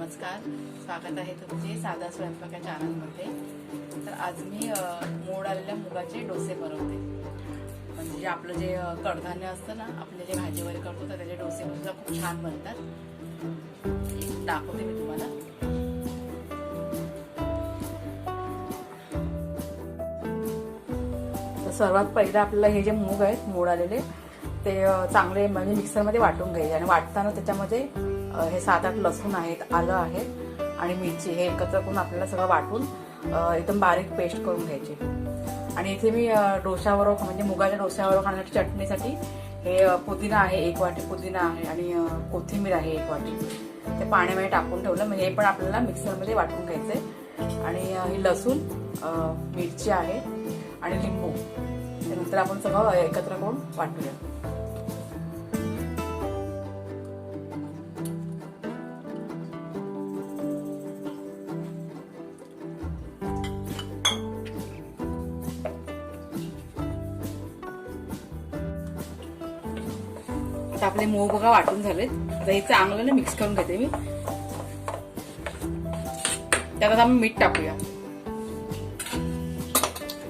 नमस्कार, स्वागत आहे तुमचे साधा स्वयंपाक या चॅनलमध्ये। तर आज मी मोड आलेल्या मुगाचे डोसे बनवते। म्हणजे जे आपलं जे कडधान्य असतं ना, आपले जे भाजी वगैरे करतो तर त्याचे डोसे सुद्धा खूप छान बनतात। दाखवते मी तुम्हाला। तर सर्वात पहिला आपल्याला हे जे मूग आहेत मोड आलेले ते चांगले म्हणजे मिक्सरमध्ये वाटून घ्यायचे आणि वाटताना त्याच्यामध्ये हे 7-8 लसूण आहेत, आलं आहे आणि मिरची हे एकत्र करून आपल्याला सगळं वाटून एकदम बारीक पेस्ट करून घ्यायची। आणि इथे मी डोशावर म्हणजे मुगाच्या डोश्यावर खाण्यासाठी चटणीसाठी हे पुदिना आहे 1 वाटी पुदिना आहे आणि कोथिंबीर आहे 1 वाटी, ते पाण्यामध्ये टाकून ठेवलं। म्हणजे हे पण आपल्याला मिक्सरमध्ये वाटून घ्यायचंय। आणि ही लसूण, मिरची आहे आणि लिंबू, त्यानंतर आपण सगळं एकत्र करून वाटूया। आता आपले मूग बघा वाटून झालेत। आता हे चांगलं मिक्स करून घेते मी। त्यात आता आपण मीठ टाकूया।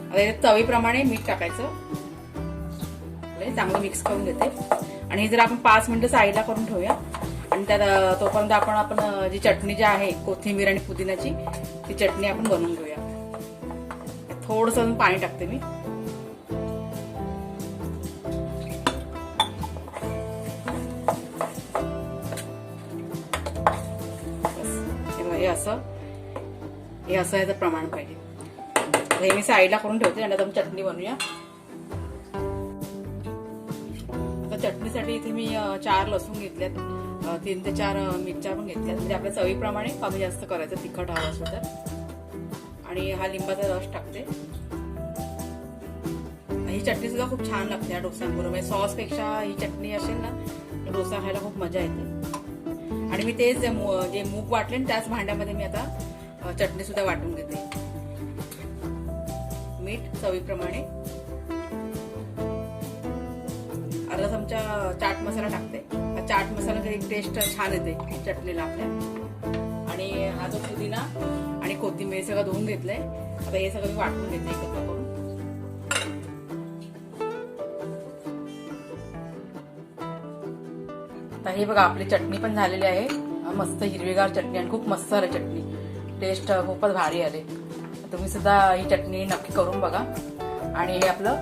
आता चवीप्रमाणे मीठ टाकायचं। चांगलं मिक्स करून घेते आणि हे जर आपण 5 मिनिटं साईडला करून ठेवूया। आणि त्यात तोपर्यंत आपण जी चटणी जी आहे कोथिंबीर आणि पुदिनाची ती चटणी आपण बनवून घेऊया। थोडंसं पाणी टाकते मी। हे असं याचं प्रमाण पाहिजे। हे मी साईडला करून ठेवते आणि आता आपण चटणी बनवूया। आता चटणीसाठी इथे मी 4 लसूण घेतल्यात, 3 ते 4 मिरच्या पण घेतल्यात। म्हणजे आपल्या चवीप्रमाणे कमी जास्त करायचं, तिखट हवं असेल तर। आणि हा लिंबाचा रस टाकते। ही चटणी सुद्धा खूप छान लागते या डोस्यांबरोबर। सॉस पेक्षा ही चटणी असेल ना डोसा खायला खूप मजा येते। आणि मी तेच जे मूग वाटले त्याच भांड्यामध्ये मी आता चटणी सुद्धा वाटून घेते। मीठ चवीप्रमाणे, अर्धा चमचा चाट मसाला टाकते। चाट मसाला एक टेस्ट छान येते चटणीला आपल्या। आणि हा जो पुदिना आणि कोथिंबीर सगळं धुवून घेतलंय। आता हे सगळं मी वाटून घेते एकत्र करून। आता हे बघा आपली चटणी पण झालेली आहे, मस्त हिरवीगार चटणी आणि खूप मस्त आली चटणी, टेस्ट खूपच भारी आले। तुम्ही सुद्धा ही चटणी नक्की करून बघा। आणि हे आपलं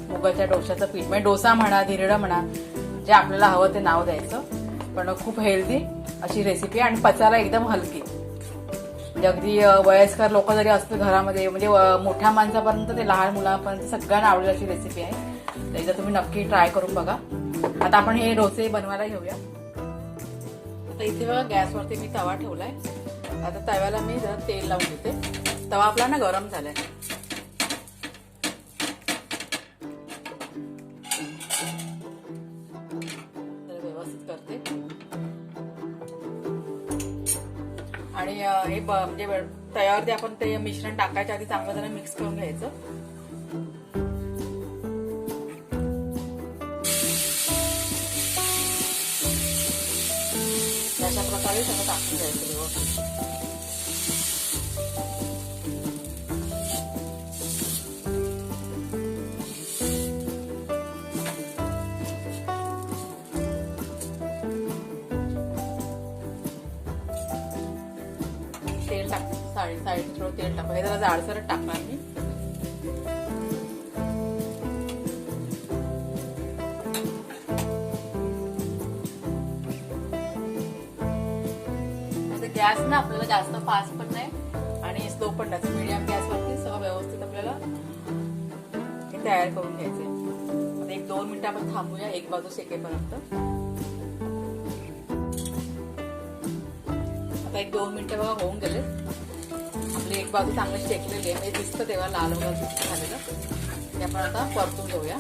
मुगाच्या डोशाचं पीठ, म्हणजे डोसा म्हणा धिरडा म्हणा, जे आपल्याला हवं ते नाव द्यायचं। पण खूप हेल्दी अशी रेसिपी आणि पचायला एकदम हलकी। म्हणजे अगदी वयस्कर लोक जरी असतील घरामध्ये, म्हणजे मोठ्या माणसापर्यंत ते लहान मुलांपर्यंत सगळ्यांना आवडेल अशी रेसिपी आहे। तर एकदा तुम्ही नक्की ट्राय करून बघा। आता आपण हे डोसे बनवायला घेऊया। आता इथे बघा गॅसवरती मी तवा ठेवलाय। आता तव्याला मी जरा तेल लावून घेते। तवा आपला ना गरम झालाय। व्यवस्थित करते आणि हे म्हणजे तव्यावरती आपण ते मिश्रण टाकायच्या आधी चांगलं जरा मिक्स करून घ्यायचं। अशा प्रकारे सगळं टाकून घ्यायचं व्यवस्थित। तेल टाक, साईड थोडं तेल टाकू। हे जरा जाडसरच टाकणार मी। गॅस ना आपल्याला जास्त फास्ट पण नाही आणि स्लो पण नाही, मीडियम गॅसवरती सगळं व्यवस्थित आपल्याला हे तयार करून घ्यायचे। आता 1-2 मिनिटं आपण थांबूया एक बाजू शेकेपर्यंत। आता 1-2 मिनिटं बघा होऊन गेले। आपली एक बाजू चांगली शेकलेली आहे, म्हणजे दिसतं तेव्हा लाल वगैरे दिसतं झालेलं। ते आपण आता परतून घेऊया।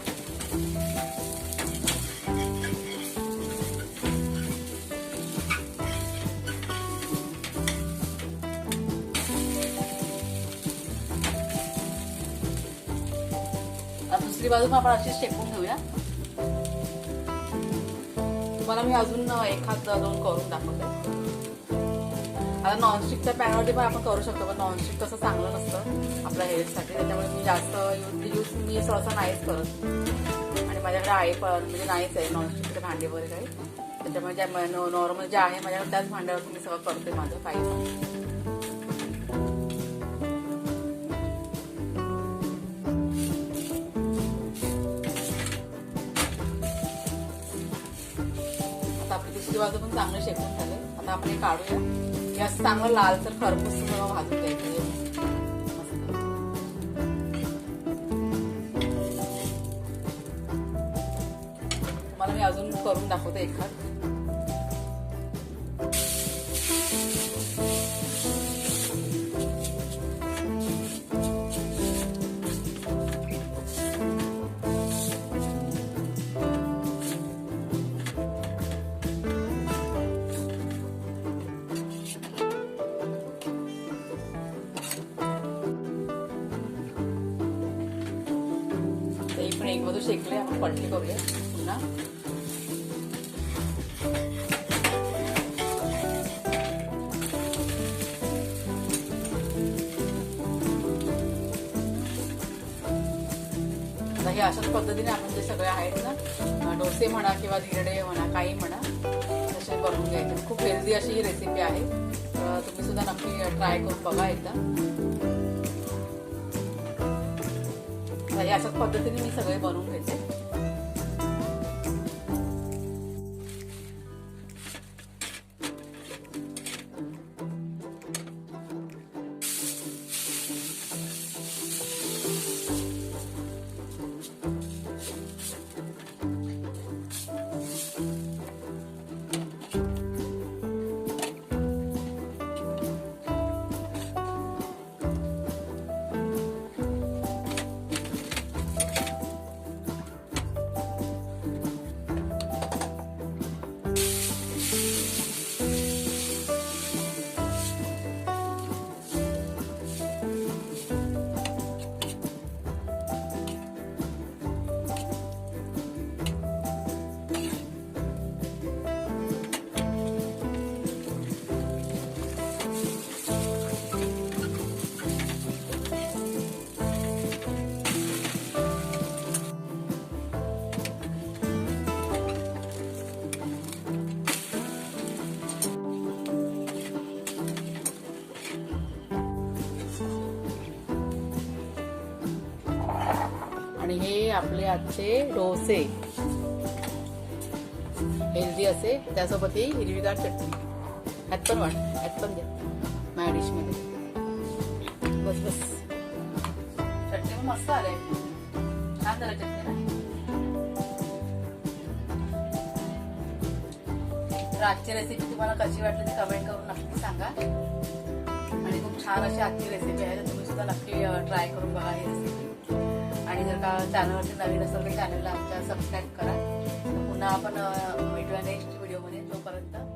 दुसरी बाजू आपण अशीच शेकून घेऊया। तुम्हाला मी अजून 1-2 करून दाखवते। आता नॉनस्टिकच्या पॅनवरती पण आपण करू शकतो, पण नॉनस्टिक तसं चांगलं नसतं आपल्या हेल्थसाठी, त्याच्यामुळे मी जास्त यूज मी सहसा नाहीच करत. आणि माझ्याकडे आहे पण म्हणजे नाहीच आहे नॉनस्टिकचे भांडे वगैरे काही, त्याच्यामुळे ज्या नॉर्मल जे आहे माझ्याकडे त्याच भांड्यावरती मी सगळं करते माझं काही. दुसरी बाजू पण चांगलं शेकून झाले. आता आपण हे काढूया. हे असं चांगलं लाल तर खरपूस भाजून द्यायचं. तुम्हाला मी अजून करून दाखवते एखाद. पण एक बाजू शेकले, आपण पलटी करूया पुन्हा. आता हे अशाच पद्धतीने आपण जे सगळे आहेत ना, डोसे म्हणा किंवा धिरडे म्हणा, काही म्हणा, तसे बनवून घ्यायचे. खूप हेल्दी अशी ही रेसिपी आहे, तुम्ही सुद्धा नक्की ट्राय करून बघा एकदा. अशाच पद्धतीने मी सगळे बनवून घेते. आणि हे आपले आजचे डोसे हेल्दी असे, त्यासोबत ही हिरवीगार चटणी. ह्यात पण वाट, ह्यात पण द्या माझ्या डिश मध्ये. बस बस, चटणी पण मस्त आलंय, छान झालं चटणी ना. तर आजची रेसिपी तुम्हाला कशी वाटली ते कमेंट करून नक्की सांगा. आणि खूप छान अशी आजची रेसिपी आहे, तर तुम्ही सुद्धा नक्की ट्राय करून बघा ही रेसिपी. आणि जर का चॅनलवरती नवीन असेल तर चॅनलला आमच्या सबस्क्राईब करा. पुन्हा आपण भेटूया नेक्स्ट व्हिडिओमध्ये. तोपर्यंत